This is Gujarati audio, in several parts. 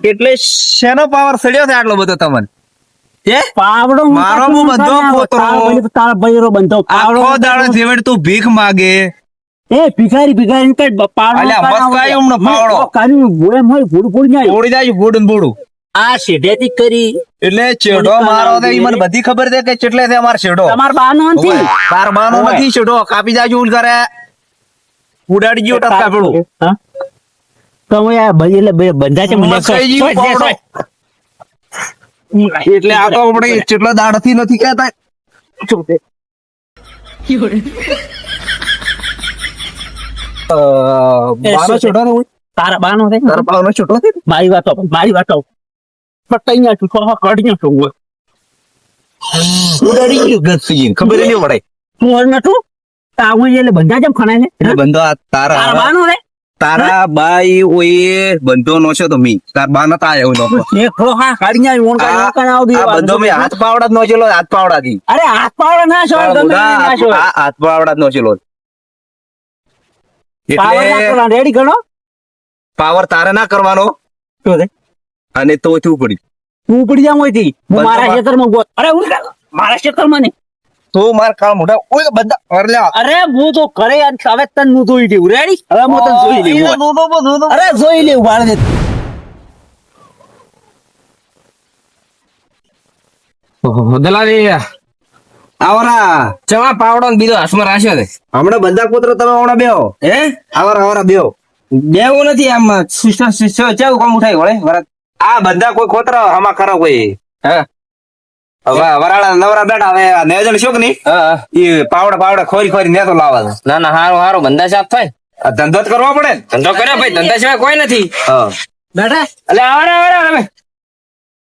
એટલે શેનો પાવર સડ્યો છે આટલો બધો તમને? પાવડો મારો હું બધો પોતરો. તારા ભાઈરો બંધો આખો દાડો જેવડ તું ભીખ માગે. એ ભિખારી કઈ પાવડો અલ્યા મસ્કાઈ ઉમનો પાવડો. કાની બોય મોય ફૂડ જાય ઉડી જાય બુડન બુડું. આ શેઢેથી કરી એટલે ચેડો મારો છે ઈ મને બધી ખબર છે કે ચેટલે છે અમાર ચેડો. તમાર બાનો નથી ઓય, તાર બાનો નથી ચેડો. કાપી જાજો ઉલ કરે ઉડાડી ગયો ટપકા પેલું. હા? તો હું આ ભાઈ એટલે બંધા છે મને મસ્કાઈ જેવું પાવડો. એટલે આ તો આપણે ચેટલા દાડથી નથી કહેતા. બાનો ચેડો ને તારા બાનો છે તારા બાનો ચેડો છે. મારી વાતો પટાઈ છું કઢી છું ઉડાડી ગયો ગસ્સી ખબર નહીં પડે. તું હર નતું તાવું એટલે બંધા જેમ ખણાય ને એટલે બંધો આ તારા તારા બાનો રે તારા બાઈ ઓય બંધો નો છે તો મી તાર બા નતા આવ્યો નો. એક ખોળો હા કાઢી જાય ઓણ કાઢી આવ આ બંધો મે હાથ પાવડા જ નો ચેલો હાથ પાવડા થી. અરે હાથ પાવડો ના છો ગમે તે ના છો હાથ પાવડા જ નો ચેલો. પાવર ના એટલે કરો રેડી ગણો પાવર તારે ના કરવાનો તો રે અને તો થયું પડી તું પડી જા મોયથી હું બંધો મારા માં- ખેતરમાં ગોત અરે હું મારા ખેતરમાં ને તો માર કાળ મોઢા ઓય બધા અરલ્યા અરે હું તો કરે અને હવે તન હું જોઈ લેવું રેડી હવે હું તને જોઈ લેવું અરે જોઈ લેવું વાળ દે દલાલી આવરા ચવા પાવડો ને બીજો હાથમાં રાખ્યો છે. હમણાં બંધા પુત્ર તમે હમણાં બેહો હે આવરા આવરા બેહો. બેવું નથી આમ ચેવું કામ ઉઠાય વળે વરત. આ બંધા કોઈ ખોતરો આમાં ખરો કોઈ હા વરાળા નવરા બેઠા હવે આ નેજણ શું કે નહીં હા ઈ પાવડા ખોરી ખોરી નેતો લાવવા છે. ના ના હારો હારો બંધા સાફ થાય. આ ધંધો જ કરવો પડે ને. ધંધો કર્યો ભાઈ ધંધા સિવાય કોઈ નથી. હા બેટા એટલે આવડે આવડે તમે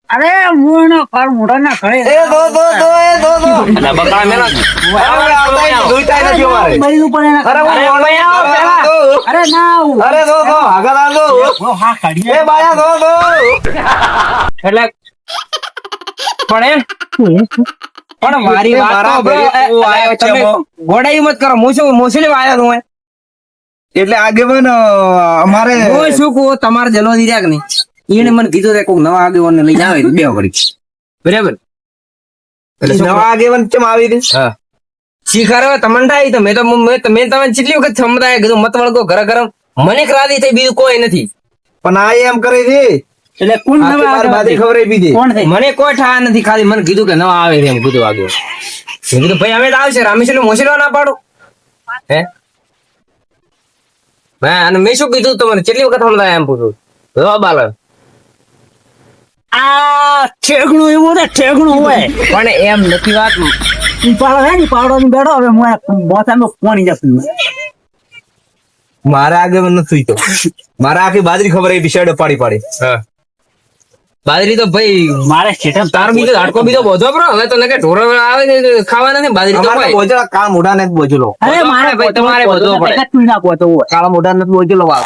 અરે હું એનો કર મોઢા ના કરે એ દો એટલે બકરા મેલા જોઈતા નથી અમારે. બળી ઉપર એના અરે હું અરે ભાઈ આવો પેલા. અરે ના આવું. અરે દો આગળ આવો હા કાઢી એ બાયા દો એટલે પણ પણ મારી વાત મારા તો બરો, ઘરે તું આયો છે તમે મો. ગોડાઈ મત કરો મોસલી આયો તું એટલે આગેવાન અમારે હું શું કહું તમારે જલો દીધા કે નહીં એને મને કીધું કે કોઈક નવા આગેવાનને લઈને આવે તો બે ઘડી બરાબર એટલે શું નવા આગેવાન કેમ આવી રહી હા શીખાર તમને થાય તો મેં તમે કેટલી વખત સમજાય કીધું મત વળગો ઘર ઘર મને ક્રાંતિ થઈ બીજું કોઈ નથી પણ આ એમ કરે છે એટલે કોણ આ તો નવા મારી બાજરી આગળ ખવડાવી દીધી. કોણ થાય મને કોઈ ઠા નથી ખાલી મને કીધું કે નવા આવે છે એમ કીધું આગળ મેં કીધું ભાઈ અમે તો આવશે રામેશ્વર મોસેલવા ના પાડો હે ભાઈ અને મેં શું કીધું તમને કેટલી વખત સમજાય એમ પૂછું જવાબ આલો આ ઠેકણું એવું ને ઠેકણું હોય પણ એમ નથી વાત પાડો હે ને પાવડો ની બેઠો હવે હું મોસામાં પાણી જશું મારા આગેવાન નથી તો મારા આખી બાજરી ખવડાવી શેડ પાડી પાડી. હા બાજરી તો ભાઈ મારે સેટઅપ તાર બીજો હાડકો બીજો બોધો પડો હવે તો નકે ઢોરો આવે ને ખાવાના ને બાજરી તો અમારે તો હોય બોજલા કાળા મોઢા ને જ બોજલો. અરે મારે ભાઈ, તમારે બધો પડે. તું ના પોતો હોય કાળા મોઢા ને જ બોજલો વાવ.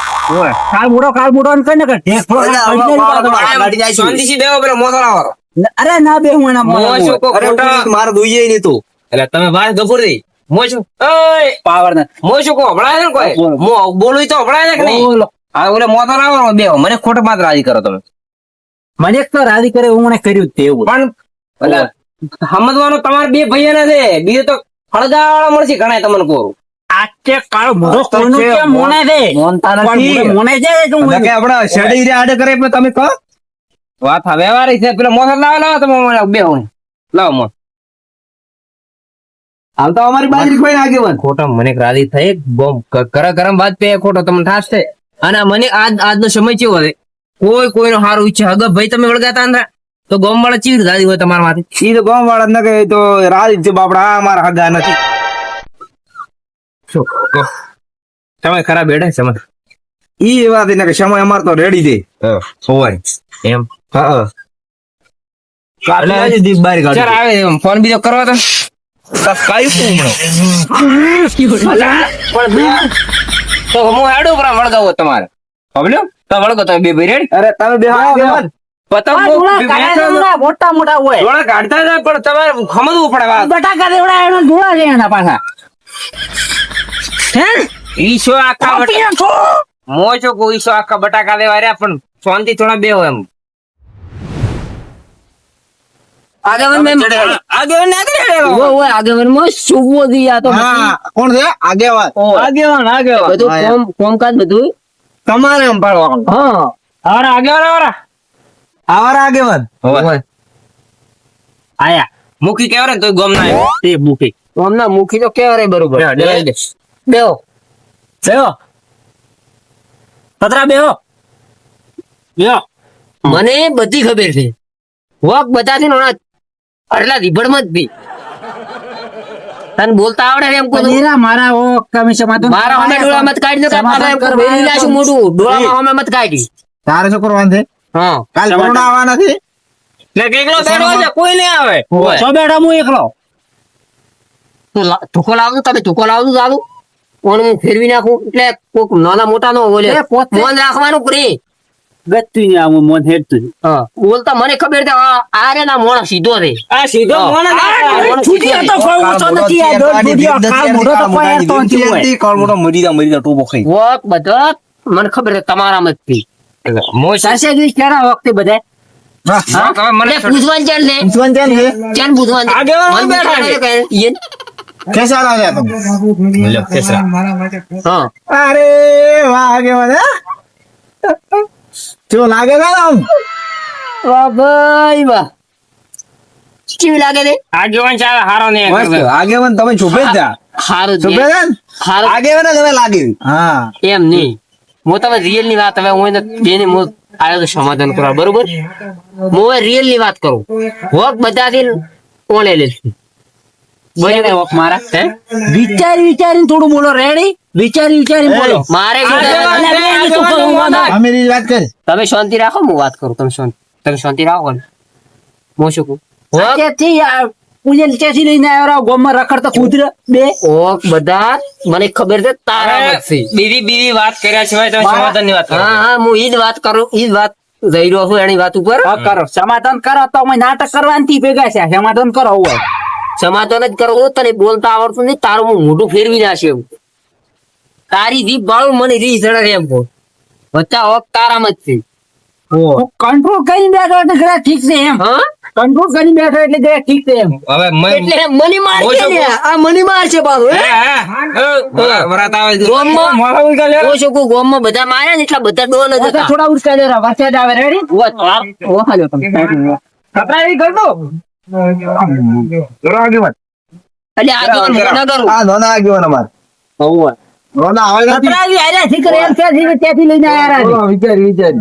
કાળ મોટો ને કઈ ને ઢેક શાંતિથી બેહો પેલો મોસો લાવો અરે ના બે હું એના મોસો કો અરે ખોટા મારે દુઈએ નહીં તું. એટલે તમે વાત ગફુર દઈ મોસો ઓય પાવર ને મોસો કો હભળાય છે ને કોઈ બોલો. મો બોલું તો હભળાય છે કે નહીં બોલો. હા ઓલે મોસો લાવો બેહો મને ખોટો માત્ર રાજી કરો તમે મને એક તો રાજી કરે હું મને કર્યું જ તે એવું પણ એટલે સમજવાનું તમારે બે ભાઈઓને છે બીજું તો ફળગાવાળા મળશે ઘણા તમને કહું આચે કાળ મોટો કોઈનો છે, કેમ મોને છે મોનતા પણ નથી. મોને છે કે હું એટલે કે આપણા શેડ ઈરે આડે કરે એટલે તમે કહો. વાત હવે વ્યવહારિક છે પેલો મોસો લાવો તમે બેહો લાવો મો હાલ તો અમારી બાજરી કોઈ આગેવાન. ખોટો મને રાજી થઈ બોમ ગરમ વાત પે ખોટો તમને ઠાસ છે અને મને આજનો સમય કેવો છે કોઈનો સારું ઈચ્છા હગર ભાઈ તમે વળગાતા ને તો ગોમ વાળા ચીડ દાદી હોય તમારા માંથી ઈ તો ગામ વાળા ન કહે તો રાજ છે બાપડા આ અમારા હગા નથી. શું કહો સમય ખરાબ બેઠા સમય ઈ વાત એને કે સમય અમાર તો રેડી દે હોય એમ હા કાલે આજે દીપ બાર ચાલ કાઢી આવે ફોન બીજો કરવા તો કાઈ તું હમણો તો હું હેડું પર વળગાવો તમારે સમજ્યો તો વળગો તમે બે ભાઈ રેડી અરે તમે બે આગેવાન પતંગ મોટા મોટા હોય થોડા કાઢતા જાય પણ તમારે સમજવું પડે વાત બટાકા દેવડા એનો ધોળા છે એના પાછા હે ઈશો આખા મોજો કો ઈશો આખા બટાકા લેવા રહ્યા પણ શાંતિ થોડા બે હોય એમ આગેવાન મેં આગેવાન ના કરે ઓય આગેવાન માં સુવો દી આ તો હા કોણ છે આગેવાન આગેવાન બધું કોમકાજ બધું તમારે સંભાળવાનું હા આવરા આગેવાન આવારા આગેવાન ઓય આયા મુખી કેવરે તો ગમ ના આવ્યો તે મુખી હમણાં મુખી તો કેવા રે બરોબર બેહો બેહો પતરા બેહો મને બધી ખબર છે વોક બતાથી નો અરલા રીબડમાં જ બી તને બોલતા આવડે છે એમ કોઈ મારા ઓ કમિશન મારા સામે ડોળા મત કાઢી દો કે સમાધાન પાછા કરવા બેરી નાખું મોઢું ડોળામાં સામે મત કાઢી તારે શું કરવાનું છે હા કાલ કોરોના આવવાના છે એકલો બેઠો છે કોઈ નહીં આવે ઓય. સો બેઠા હું એકલો ધોકો લાવજો તમે ધોકો લાવજો ચાલુ કોણ હું ફેરવી નાખું એટલે કોક નાના મોટા નો બોલે એ પોતે- મોન રાખવાનું પ્રી ગતું ને આવું મોન હેડતું હા બોલતા મને ખબર છે આ રે ના મોણા સીધો છે આ સીધો હા. મોણ છૂટ્યો તો કોઈ ઊંચો નથી આ દોઢ ફૂટ્યો કાળ મોઢો તો કોઈ હેડતો નથી હોય કાળ મોટો મરી જા ટોપો ખાઈ વોક બધા મને ખબર છે તમારા મત થી સરસેજી કેરા વખતે બધા મને પૂછવાનું ચાલ ને ઈશ્વન છે ને ચાલ પૂછવાનું આગેવાન મને બેઠા પૂછવાનું છે. કે ઈયન. કેસા લાવ્યા તમે હા અરે વાહ આગેવાન હે જો લાગે છે આમ વાહ ભાઈ વાહ કેવી લાગે છે આગેવાન ચાલે હારો ને મસ્ત આગેવાન તમે છુપે જ જા હારું જ છુપે છે. છે ને? હારું આગેવાન જ હવે લાગે હા એમ નહીં હું તમે રિયલ ની વાત હવે હું બેને હું આવ્યો તો સમાધાન કરવા બરોબર હું હવે રિયલ ની વાત કરું વોક બધાથી કોણે લેશે બરાબર વખ મારા હે વિચારીને થોડું બોલો રેડી વિચારીને બોલો મારે આગેવાન વિચાર- બે ને તું કહું મને. અમે રીત વાત કરી તમે શાંતિ રાખો હું વાત કરું તમે શાંતિ રાખો ને હું શું કહું વોક ત્યાંથી આ પૂજન ત્યાંથી લઈને આવ્યો ગોમમાં રખડતા કૂતરા બે વોક બધા મને ખબર છે તારા મત છે બીજી વાત કર્યા સિવાય તમે સમાધાન ની વાત હા હા હું ઈ જ વાત કરું ઈ જ વાત જઈ રહ્યો છું એની વાત ઉપર કરો સમાધાન કરો તો અમે નાટક કરવાથી ભેગા છે સમાધાન કરો હોય સમાધાન જ કરો તને બોલતા આવડતું નહીં તારું હું મોઢું ફેરવી નાખે એમ તારી જીભ બાળું મને રી ચડે એમ કહું બચ્ચા વોક તારામાં જ છે કંટ્રોલ કરીને બેઠો એટલે ઘરે ઠીક છે એમ હા કંટ્રોલ કરીને બેઠો એટલે ઘરે ઠીક છે એમ હવે એટલે મની માર છે ને આ મની માર છે પાછો ગોમમાં બધા માર્યા ને એટલા બધા ડોન જ હતા થોડા ઉડકા જરા વરસાદ આવે રેડી ઓહાલ્યો તમે કપડાવી કર દો આગેવાન એટલે આગળ મોટા કરું આ નોના આગેવાન અમાર નોના આવે નથી કપડાવી આયા ઠીક રે એમ ત્યાંથી લઈને આયા રા વિચાર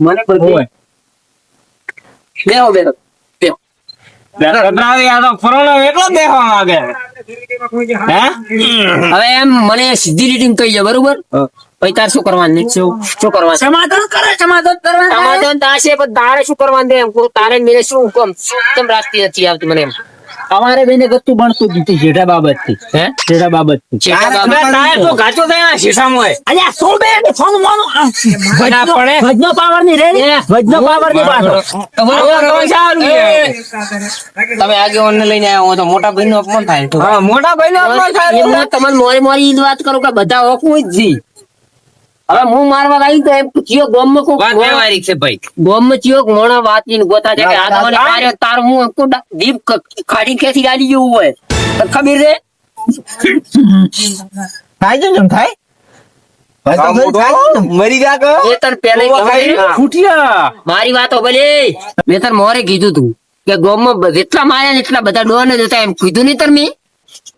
મને બધું બેહો બેહો હવે એમ મને સીધી રીટિંગ કહી જાય બરોબર પછી તાર શું કરવાનું શું કરવાનું સમાધાન કરવા સમાધાન થશે પણ તારે શું કરવાનું છે એમ કહું તારે ને મેરે શું હુકમ કેમ રાખતી નથી આવતી મને એમ અમારે બેને ગતું ભણતું જ નથી જેઠા બાબત થી હે જેઠા બાબત થી છેટા બાબા. અલ્યા સો બે ને ફોન મોનો ભજનો પાવર ની રેડી ભજનો પાવર ની પાછો તમે આગેવાન ને લઈને આવ્યા હો તો મોટા ભાઈ નું અપમાન થાય મોટા ભાઈ નું અપમાન થાય તમને મોરી ઈ જ વાત કરું કે બધા ઓકું જ જી હવે હું મારવા આવી તો એમ ચિયો ગોમમાં કોક ગોમમાં ચિયો મોણા વાતની ગોતા છે કે આ તમને માર્યો તાર હું આખું દીપ ખાડી ખેંચી ગાડી જેવું હોય તને ખબર છે થાય છે જેમ થાય મરી જા કે એ તને પહેલે ફૂટિયા મારી વાતો ભલે મેં તને મોરે કીધું તું કે ગોમમાં જેટલા માર્યા ને એટલા બધા ડોન જ હતા એમ કીધું નહીં તમે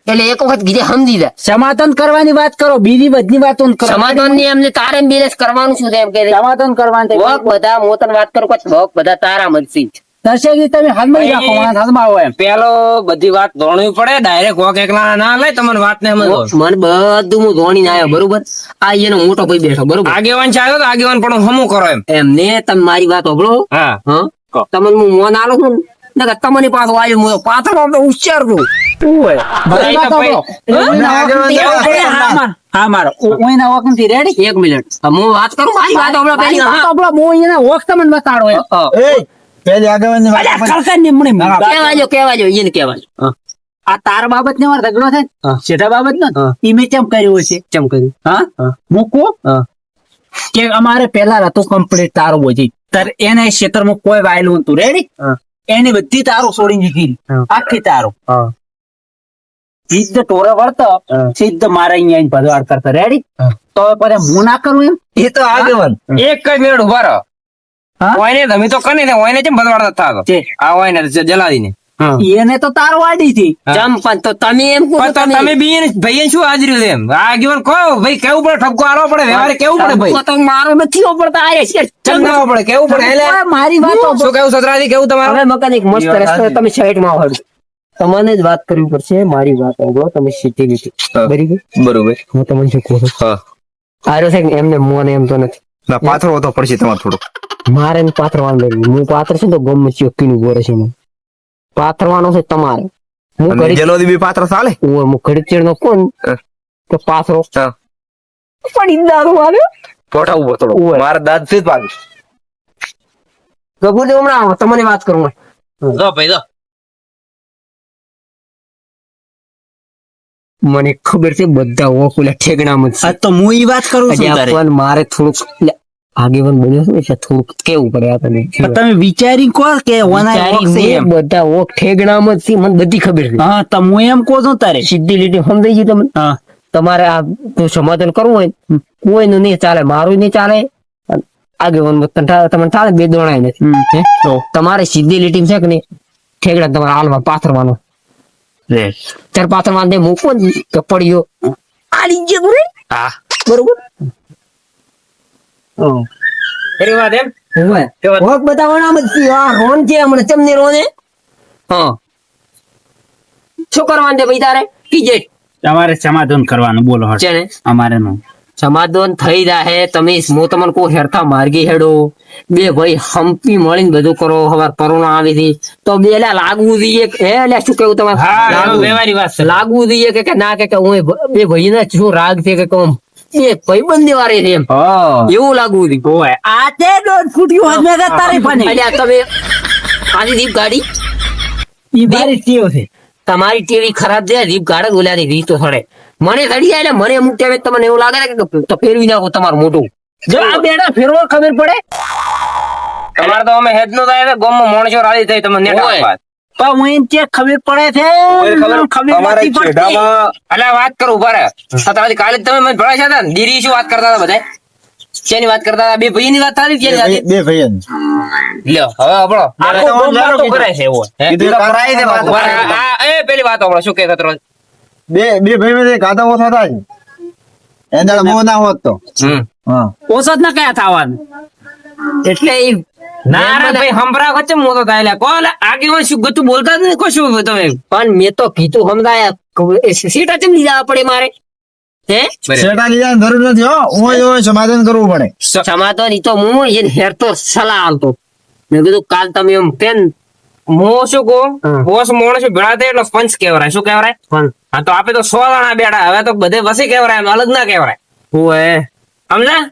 એટલે એક વખત કીધે સમજી જા સમાધાન કરવાની વાત કરો બીજી બધી વાતો કરો સમાધાન ની એમને તારે બેલેસ કરવાનું શું છે એમ કે સમાધાન કરવાનું વોક બધા હું તને વાત કરું કે વોક બધા તારા મનસી દર્શક તમે હાથમાં જ રાખો મારા હાથમાં આવો એમ પેલો બધી વાત ધોણવી પડે ડાયરેક્ટ વોક એકલા ના લે તમને વાત ને મને બધું હું ધોણી આવ્યો બરોબર આ એનો મોટો ભાઈ બેઠો બરોબર આગેવાન ચાલ્યો તો આગેવાન પણ હમું કરો એમ એમને તમે મારી વાત સાંભળો હા હા તમને હું મોન આલો છું ને કે તમને પાછો આવ્યો હું પાછળ તો ઉચ્ચાર છું બધી વાતો કરો. હા મારો ઓઈના વોક નથી રેડી એક મિનિટ હું વાત કરું મારી વાત સાંભળો પેલી હા હું એના વોક તમને બતાડો એમ એ પેલી આગેવાનની વાત અલ્યા કળકાન ને મને કેવાજો એને કેવાજો આ તાર બાબત ને મારો ઝઘડો છે શેઠા બાબત નો ઈ મેં કેમ કર્યો છે ચમ કર્યું હા મૂકો કે અમારે પેલા હતો કમ્પ્લીટ તારો બધી તાર એને ક્ષેત્રમાં કોઈ વાયેલું હતું રેડી એની બધી તારો છોડી દીધી આખી તારો સીધો ટોરે વળતો સીધો મારે અહીંયા આવીને ભદવાડ કરતો રેડી તો પછી હું ના કરું એમ એ તો આગેવાન એક જ મિનિટ ઉભા રહો હા? ઓયને તમે તો કને ને ઓયને કેમ બદવાડતા થાતો છે. આ ઓયને જલાદીને એને તો તારો વાડી હતી જમ પણ તો તમે એમ કહો છો, પણ તો તમે બી ભાઈ શું હાજરી છે એમ આગેવાન કહો ભાઈ કેવું પડે ઠપકો આલવો પડે વ્યવહારે કેવું પડે ભાઈ તો મારો નથી પડતા આ છે ચમ ના આવવો પડે કેવું પડે એટલે ઓય, મારી વાત શું કેવું સતરાજી કેવું તમારું હવે મકાન એક મસ્ત રસ્તો તમે સાઈડમાં આવડો તમને જ વાત કરવી પડશે મારી વાત આવડો તમે સીધી લીધી બરાબર બરોબર હું તમને શું કહું છું હા આરો છે કે એમને મોને એમ તો નથી ના પાથરો તો પડશે તમારે થોડુંક મારે ને પાથરવાનું નથી હું પાત્ર છું તો ગમે ચોખ્ખીનું ગોરે છે મને પાથરવાનો છે તમારે હું અને ઘડી જલોદી બી પાત્ર ચાલે હું ઘડી નો કોણ તો પાથરો હા. પડી દારૂ આવ્યો પોઠા ઉભો થોડો ઓય. મારા દાદ થી જ પાડું ગભુર હમણાં આવો તમને વાત કરું જો ભાઈ જો મને ખબર છે બધા ઓકુલા ઠેગણામાં જ છે. હા, તો હું ઈ વાત કરું છું હજી તારે. પણ મારે થોડુંક એટલે આગેવાન બન્યો છે ને એટલે થોડુંક કેવું પડે આ તને પણ તમે વિચારી કહો કે ઓના વિચારી ઓક છે મેં એમ. બધા ઓક ઠેગણામાં જ છે મને બધી ખબર છે હા તો હું એમ કહું છું તારે સીધી લીટી સમજાઈ ગઈ તમને હા તમારે આ જો સમાધાન કરવું હોય ને, કોઈનું નહીં ચાલે મારું નહીં ચાલે અને આગેવાન તમને ચાલે બે દોણાય નથી હે? તો તમારે સીધી લીટી છે કે નહીં ઠેગડા તમારે હાલવા પાથરવાનો ત્યારે પાથરવાનો દે મૂકો ને તો પડ્યો આલી ગયો રે હા બરોબર ફરી વાત એમ હોક બતાવવાના જ છે. આ રોન છે હમણાં ચમની રોને હા શું કરવાનું છે ભાઈ તારે કીજે તમારે સમાધાન કરવાનું બોલો હટ છે ને અમારે નું સમાધાન થઈ જાહે તમે હું તમને કોઈ હેરતા માર્ગી હેડો બે ભાઈ હંપી મળીને બધું કરો હવે કરોના આવી હતી તો બે લા લાગવું જોઈએ હે લે શું કેવું તમારે હા લાગવું- વ્યવહારી વાત છે લાગવું જોઈએ કે ના કે હું બે ભાઈ ને શું રાગ છે કે કોમ એ ભાઈબંધી વાળી છે એમ એવું લાગવું જોઈએ ઓય આ તે દોઢ ફૂટ્યું હજ મેં તારી પાને અલ્યા તમે આની દીપ ગાડી ઈ મારી ટેવ છે તમારી ટીવી ખરાબ છે રીપ ગાડે ઓલાની રીતો સડે મને સડી જાય એટલે મને અમુક ટાઈમે તમને એવું લાગે ને કે તો ફેરવી નાખો તમારું મોટું જો આ બેડા ફેરવો ખબર પડે તમારે તો અમે હેડ નો થાય ગોમમાં માણસો રાજી થઈ તમે નેટ ઓય. આપવા પણ હું એમ કે ખબર પડે છે ખબર અમારે નથી પડતી. છેડામાં અલ્યા વાત કરો ઉભા રહે સતરાજી કાલે જ તમે મને ભણાવ્યા હતા ને દીરી શું વાત કરતા હતા બધા શેની વાત કરતા હતા બે ભાઈ ની વાત થતી કેની હતી બે ભાઈ લ્યો હવે આપણો આખો આખો ગોમ વાતો કરે છે એવો હે? કીધું તો કરાય દે વાત. ઉભા રહે. એ પેલી વાત આપણો શું કે સતરાજ બે ભાઈ માં ગાતા ઓછા થાય એના મોહ ના હોત તો હા ઓછો જ ના કયા થવાનું એટલે એ ના રે ભાઈ હંભરા વચ્ચે મોટો થાય લ્યા. કોણ આગેવાન શું ગતું બોલતા જ નહીં કશું તમે પણ મેં તો કીધું સમજાયા સીટા ચમ લીધા પડે મારે હે શેઠા લીધાની જરૂર નથી હો ઓય સમાધાન કરવું પડે સમાધાન ઈ તો હું એને હેરતો સલાહ આલતો મેં કીધું કાલ તમે એમ પેન હું શું કહું હા. બોસ માણસ ભેળા થાય એટલે પંચ કહેવાય શું કહેવાય પણ હા તો આપે તો 100 જણા બેઠા હવે તો બધે વસી કહેવાય એમ અલગ ના કહેવાય ઓય સમજા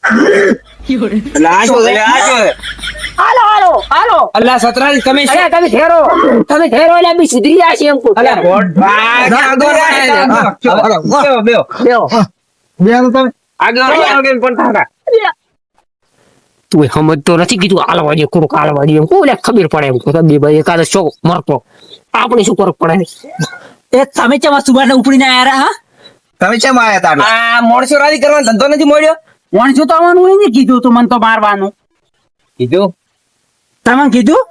એટલે આ શું છે? આ શું છે? હાલો હાલો હાલો અલ્લા સતરાજી તમે શું- અલ્યા તમે ઠેરો એટલે બી સુધરી જાય છે એમ કહું. અલ્યા ગોડ આગળ બેહો, બેહો. લ્યો. બે તો તમે આગળ પણ થાકા તું સમજતો નથી કીધું હાલવાડી કોક હાલવાડી એમ કોને ખબર પડે એમ કહું. બે ભાઈ એકાદ શો મરતો આપણે શું ફરક પડે એ તમે ચેમાં સુબાને ઉપડીને આયા હા તમે કેમ આયા તા આ મોણસો રાજી કરવાનો ધંધો નથી મળ્યો વણજો તો આવવાનું હોય ને કીધું તું મને તો મારવાનું કીધું તમે કીધું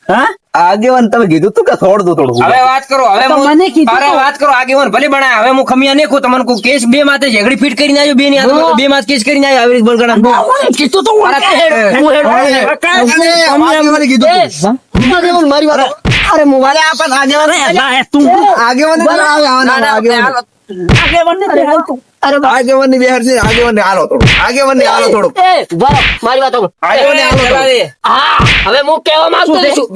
હા આગેવાન તમે કીધું તું કે થોડ દો થોડું હવે વાત કરો હવે તો હું- મને કીધું અરે તો. વાત કરો આગેવાન ભલે બનાય હવે હું ખમિયા નહીં કહું તમને કોઈ કેસ બે માથે ઝઘડી ફીટ કરીને આવ્યો બે ની હાથમાં બે માથ કેસ કરીને આવ્યો આવી રીતે બળગણા કીધું તો અરે આગેવાને કીધું તું. મારી વાત અરે મોબાઈલ તું આગેવાને આગેવાનની બેહાર છે આગેવાનને હાલો થોડું આગેવાનને હાલો થોડું મારી વાત સાંભળો. આગેવાનને હાલો થોડું હા હવે હું કહેવા માંગતો છું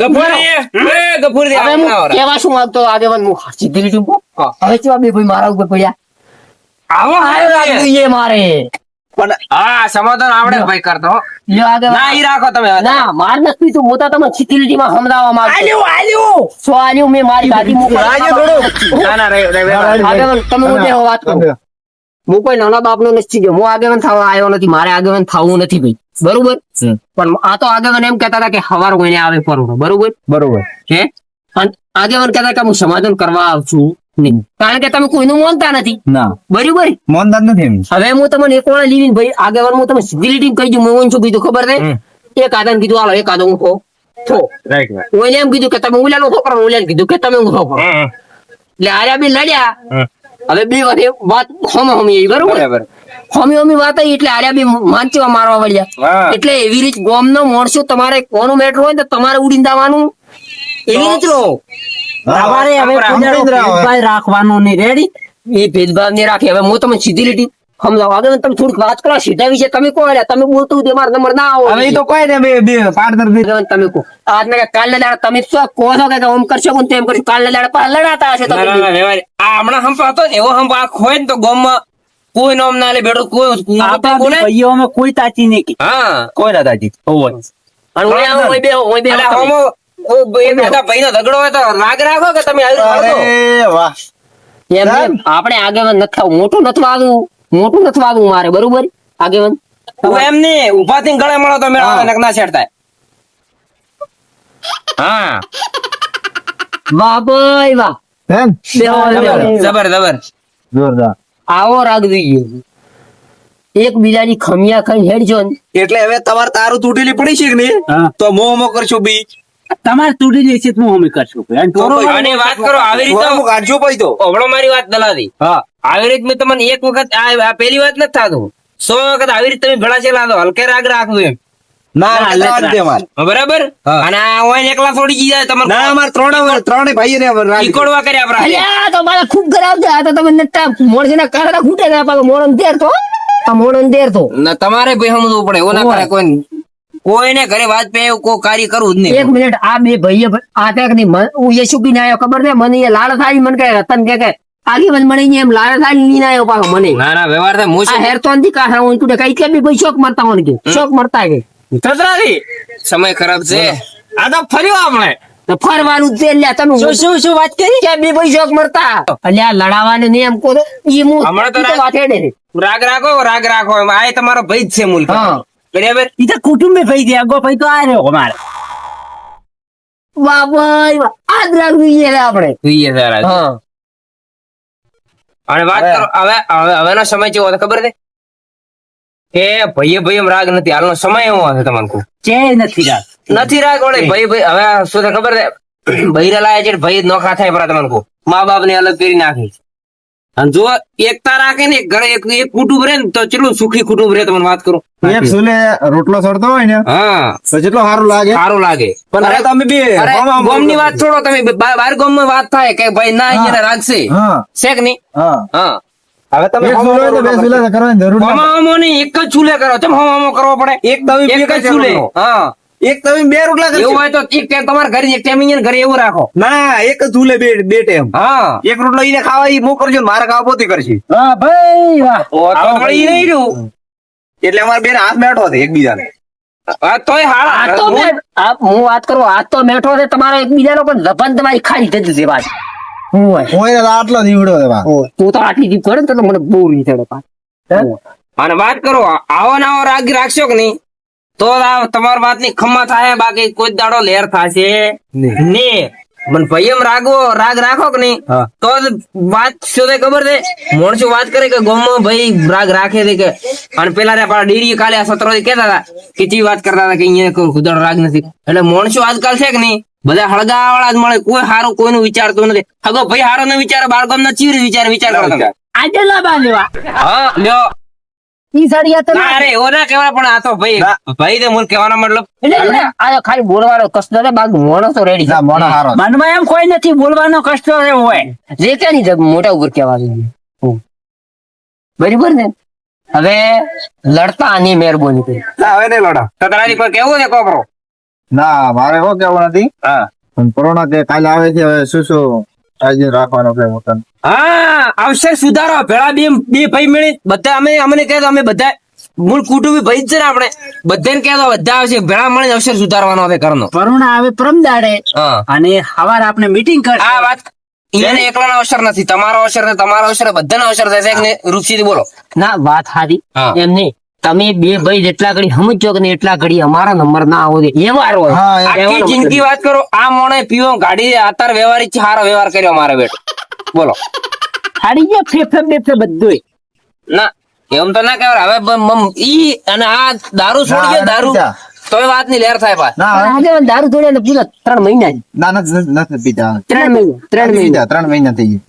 ગફુરી હવે હું કહેવા શું માંગતો આગેવાન હું સીધી લીટી મૂકો. હવે કેવા બે ભાઈ મારા ઉપર પડ્યા આવો આયો લાગ્યું એ મારે પણ હા સમાધાન આવડે ભાઈ કરતો હો. લ્યો આગેવાન. ના ઈ રાખો તમે ના માર નથી તું મોટા તમે સીધી લીટીમાં સમજાવવા માંગતો સો આલ્યું મેં મારી ગાડી મૂકી રાજ્ય થોડું. ના ના રે આગેવાન તમે મોટે હો વાત કરો હું કોઈ નાના બાપનો નથી ગયો, હું આગેવાન થવા આવ્યો નથી, મારે આગેવાન થવું નથી ભાઈ, બરોબર. પણ આ તો આગેવાન એમ કહેતા હતા કે હવાર કોઈને આવે પરવાનો, બરોબર બરોબર. છે. અને આગેવાન કહેતા કે હું સમાધાન કરવા આવશું નહીં, કારણ કે તમે કોઈનું માનતા નથી, ના બરોબર. મોનદાર નથી એમ. હવે હું તમને એક વાર લીધી ભાઈ આગેવાન હું તમે સીધી લીટી કહી દઉં, હું શું કીધું ખબર છે? એક આદાને કીધું હાલો, એક આદો હું થો. હું એને એમ કીધું કે તમે ઉલ્યાનો છોકરો, ઉલ્યાને કીધું કે તમે હું છોકરો. એટલે આર્યા બી લડ્યા. હવે બે વાત હોમી બરોબર, હોમી વાત આવી એટલે આર્યા બી માનચીવા મારવા વળ્યા. એટલે એવી રીત ગોમનો માણસો તમારે કોનું મેટર હોય ને તો તમારે ઉડીને દાવાનું એવી રીત લો. તમારે હવે ભેદભાવ રાખવાનો નહીં, રેડી? એ ભેદભાવ નહીં રાખે. હવે હું તમે સીધી લીટી સમજાવો, આગળ તમે થોડીક વાત કરો સીધા વિશે. તમે કહો એટલે તમે બોલતું તમારો નંબર ના આવો. હવે એ તો કોઈ ને બે પાર્ટનર બી તમે કહો આજના કાલના દાડા તમે શું કહો છો કે ઓમ કરશો કોણ તેમ કરશો, કાલના દાડા પાછા લડાતા હશે તમે. આ હમણાં હંપ હતો ને એવો હંપ આ હોય ને તો ગામમાં કોઈ નામ ના લે બેઠો કોઈ આપણા બોલે. ભાઈઓમાં કોઈ તાચી નહીં કી. હા કોઈ ના તાજી. અને ઓય બે એટલે હોમો એ બધા ભાઈનો ઝઘડો હોય તો રાગ રાખો કે તમે આવી રીતે રાખો. અરે વાહ. એમ આપણે આગેવાન નથી થવું, મોટું નથી વાગવું, મોટું નથી વાગવું મારે, બરોબર આગેવાન. તું એમ નહીં ઉભા થઈને ગળે મળો તો મેળા આવે, નક ના સેટ થાય. હા વાહ ભાઈ વાહ, એમ જબર જબર. જોરદાર. આવો રાગ જોઈએ. એકબીજાની ખમિયા ખાઈ હેડજો ને. એટલે હવે તમારે તારું તૂટેલી પડી છે કે નહીં, હા. તો મોં કરશું બી તમારે તૂટી જશે તો હું અમે કરશું. અને ટોરો અને વાત કરો આવી રીતે કાઢજો પછી તો. ઓભળો મારી વાત દલાલી. હા આવી રીતે મેં તમને એક વખત આ પેલી વાત નથી થતું, 100 વખત આવી રીતે તમે ભેળા છે લાદો હલકે રાગ રાખવું એમ. ના ના, ના ના. દે માર. બરાબર. હા. અને આ હોય એકલા થોડી જાય ના તમારે અમાર ત્રણે ભાઈ ને ઈકોડવા કર્યા આપણા. અલ્યા, આ તો મારા ખૂબ ખરાબ છે. આ તો તમે નટ્ટા મોણસીના કારડા ખૂટે ગયા પાછો મોણન તેર તો. આ મોણન તેર તો. ના, તમારે ભાઈ સમજવું પડે. એવું ના કરે કોઈને ઘરે વાત પે કોઈ કાર્ય કરવું જ એક નહીં. મિનિટ આ બે ભાઈએ આ તક ની હું એ સુકીને આવ્યો ખબર છે મને એ લાલ થાળી મને કહે રતન કે આગી મને મળી એમ લાલ થાળી લઈને આવ્યો પાછો મને. ના ના વ્યવહાર થાય આ મોસમ હેર તો નથી કાઢા હું તું કઈ કે બી ભાઈ શોક મરતા હોય કે શોક મરતા કે થતરાથી સમય ખરાબ છે. આ તો ફર્યો આપણે તો ફરવાનું જ છે એટલે તમે શું વાત કરી કે બે ભાઈ શોક મરતા અલ્યા લડાવાને નહીં એમ કહો તો ઈ હું હમણાં તો ઈ તો વાત હેડે છે. રાગ રાખો એમ. આ તમારો ભાઈ જ છે મુલ્ક. હા. બરાબર. ઈ તો કુટુંબે ભાઈ છે, આગો ભાઈ તો આ રહ્યો અમારે. વાહ ભાઈ વાહ, આ જ રાગ જોઈએ રે આપણે. જોઈએ જરા. હા અને વાત કરો હવેનો સમય કેવો હતો ખબર છે કે ભાઈ એમ રાગ નથી. હાલનો સમય એવો હશે તમને કહું. ચે નથી રાત. નથી રાગ વળે ભાઈ હવે શું છે ખબર છે ભાઈ લાયા છે ભાઈ નોખા થાય પરા તમને કહું. મા બાપ ને અલગ કરી નાખી. અને જો એકતા રાખે ને ઘરે એક કુટુંબ રહે ને તો કેટલું સુખી કુટુંબ રહે તમને વાત કરું. એક સુલે રોટલો સડતો હોય ને હા તો જેટલો સારું લાગે. સારું લાગે. પણ હવે તમે બે ગોમની વાત છોડો તમે બાર ગોમમાં વાત થાય કે ભાઈ ના અહીંયા રાખશે હા છે કે નહીં. હા હા હવે તમે એક સુલે હોય તો બે સુલે કરવાની જરૂર નથી. હોમામો નહીં એક જ ચૂલે કરો. ચમ હોમામો કરવો પડે. એક તમે એક બે જ ચૂલે. હા એક તમે બે રોટલા એવું કરશો. હોય તો એક ટાઈમ તમારા ઘરે એક ટાઈમ અહીંયા ઘરે એવું રાખો. ના એક જ ચૂલે બે ટાઈમ. હા એક રોટલો ઈને ખાવા ઈ હું કરજો ને મારે ખાવા પોતી કરશે. હા ભાઈ વાહ. આ વળી નહીં રહ્યું. એટલે અમારે બેન હાથ બેઠો છે એકબીજાને. આ તોય આ હાળા. તો હું વાત કરું આ તો મેઠો છે તમારો એકબીજાનો પણ લપન તમારી ખાલી થઈ જશે વાત. હોય હોય ને આટલો નીવડ્યો છે બા. તું તો આટલી જીપ કરે ને તો મને બહુ નહીં થડે પાછ. અને વાત કરો આવો ને આવો રાગ રાખશો કે નહીં તો આ તમારી વાત ની ખમ્મા થાય. બાકી કોઈ જ દાડો લેર થશે નહીં. પણ ભાઈ એમ રાગ રાખો કે નહીં હા. તો જ વાત શું થાય ખબર છે. માણસો વાત કરે કે ગામમાં ભાઈ રાગ રાખે છે કે અને પેલા રે પાછા ડેરી કાલે આ સત્રો કહેતા હતા કે ચી વાત કરતા હતા કે અહીંયા કોઈ ખુદાનો રાગ નથી. એટલે માણસો આજકાલ છે કે નહીં બધા હળગા વાળા જ મળે. કોઈ હારું કોઈનું વિચારતું નથી. હગો ભાઈ હારો ન વિચારે બાર ગામ ના ચીર વિચાર કરો તમે. આજે લાબા લેવા. હા લ્યો. ઈ સાડી આ ના અરે એવો ના કહેવાય પણ આ તો ભાઈ તે મૂળ કહેવાનો મતલબ એટલે આ ખાલી બોલવાનો કષ્ટ છે બાકી મોણો તો રેડી ના મોણો હારો છે. મનમાં એમ કોઈ નથી બોલવાનો કષ્ટ હોય. જે કે ની મોટા ઉપર કહેવાનું બરાબર ને. હવે લડતા આની મહેરબાની કરી ના હવે નહીં લડા. તો તારી પર કેવું છે કોપરો. ના મારે એવો કેવું નથી. હા પણ કોરોના કે કાલે આવે છે હવે શું કાળજી રાખવાનો છે પોતાને. હા આવશે સુધારો. ભેળા બે ભાઈ મળી બધા અમને કહેતો અમે બધા મૂળ કુટુંબી ભાઈ જ છે ને આપણે બધાને કહેતો બધા આવશે ભેળા મળીને અવસર સુધારવાનો છે ઘરનો. પરુણા આવે પરમ દાડે હા અને હવાર આપણે મીટિંગ કર. આ વાત એને એકલાનો અવસર નથી, તમારો અવસર છે, તમારો અવસર છે, બધાનો અવસર થશે કે નહીં? રૂપસીથી બોલો. ના વાત હારી હા. એમ નહીં તમે બે ભાઈ જેટલા ઘડી સમજો કે નહીં એટલા ઘડી અમારા નંબર ના આવો દે એ વાર હોય હા, એવા આખી નંબર જિંદગી વાત કરો, આ મોણે પીવો ગાડી અત્યારે વ્યવહારિક છે, સારો વ્યવહાર કર્યો મારે બેટો. બોલો. હાડી ગયો ફેફે બેફે બધુંય. ના એમ તો ના કહેવાય. હવે ઈ અને આ દારૂ છોડી ગયો, ના, દારૂ પીતા. તોય વાત ની લેર થાય પાછ. ના હવે આગળ દારૂ થોડે ને પૂરા 3 મહિના જ. ના નથી પીતા 3 મહિના 3 મહિના પીતા 3 મહિના થઈ ગયા.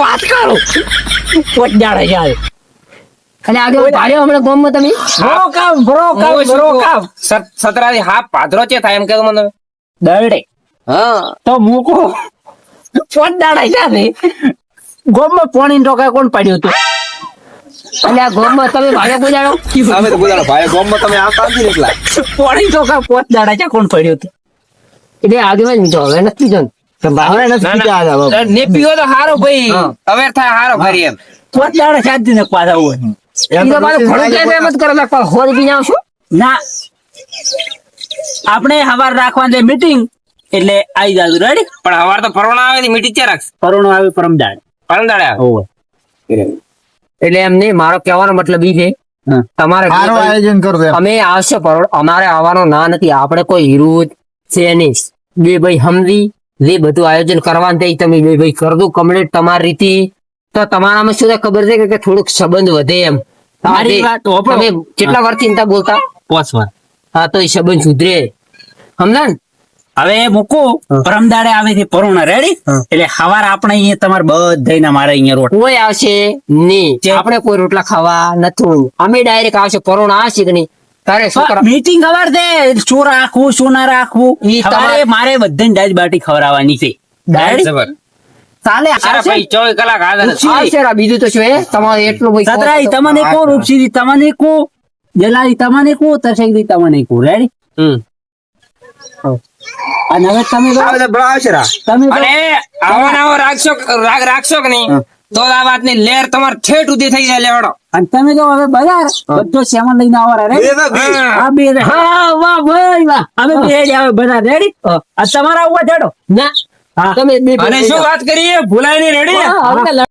વાત કરો પોટડાળે જાય અને આગળ ભાડ્યો હમણાં ગામમાં તમે સતરાથી હા પાદરો છે થાય એમ કે મને. દરડે હા તો મૂકો પોત દાડા છે ગોમમાં પોણી ટોકા કોણ પાડ્યું હતું? અને આ ગામમાં તમે ભાડ્યો બોલાડો અમે તો બોલાવો ભાઈ ગામમાં તમે આવતા નથી ને એટલા. પોણી ટોકા પોત દાડા છે કોણ પાડ્યું હતું? એટલે આગળ જ હવે નથી જોન હવે નથી ના, પીતા આ બાબા. ને પીવો તો હારો ભાઈ, અવેર થાય હારો ફરી એમ. પોત દાડા શાંતિ ને પાછા હોય એમ ઈ તો તો પાછું ઘણું કે એમ જ કરે લા પણ હોર બી આવશો ના આપણે હવાર રાખવાની મીટિંગ એટલે આવી જાજુ રેડી. પણ હવાર તો ફરવાના આવે મીટિંગ ક્યાં રાખશે? પરોણો આવે પરમદાડ. પરમદાડે આવે. હોવે એટલે એમ નહીં મારો કહેવાનો મતલબ ઈ છે હા. તમારે સારું આયોજન કરો એમ. અમે આવશે પણ અમારે આવવાનો ના નથી આપણે કોઈ વિરોધ છે નહીં બે ભાઈ સમજી જે બધું આયોજન કરવાનું થાય તમે બે ભાઈ કર દો કમ્પ્લીટ તમારી રીતે તો તમારામાં શું થાય ખબર છે કે થોડુંક સંબંધ વધે એમ મારી વાત હોભળો. તમે કેટલા વાર ચિંતા બોલતા પોચવા હા તો એ સંબંધ સુધરે સમજા ને હવે મૂકો પરમદાડે આવે છે પરોણા રેડી. એટલે હવાર આપણે અહીંયા તમારે બધાયના મારે અહીંયા રોટ કોઈ આવશે નહીં આપણે કોઈ રોટલા ખાવા નથી અમે ડાયરેક્ટ આવશે પરોણા આવશે કે નહીં તારે શું કરા મીટિંગ ખબર છે શું રાખવું શું ના રાખવું ઈ તમારે- તારે મારે બધાને દાજ બાટી ખવડાવવાની છે રેડી? જબર. ચાલે સારા આવશે? ભાઈ 24 કલાક હાજર છે. આવશે રા, બીજું તો શું હે તમારે એટલું ભાઈ સતરાઈ તમને કો રૂપસીરી તમને કો જલાઈ તમને કો તરસાઈ તમને કો રેડી. હમ. અને હવે તમે તો- આ બધા બળા આવશે રા. તમે તો- અને આવો ને આવો રાગ રાખશો કે નહીં તો આ વાતની લેર તમારે ઠેઠ ઉધી થઈ જાય લેવડો. અને તમે તો હવે બજાર બધો સામાન લઈને આવવાના રેડી. હા બે હા વાહ ભાઈ વાહ અમે બે જ આવે બધા રેડી. આ તમારા ઉભા ચડો ના હા તમે બે અને શું વાત કરીએ ભૂલાય નહીં રેડી હા, હવે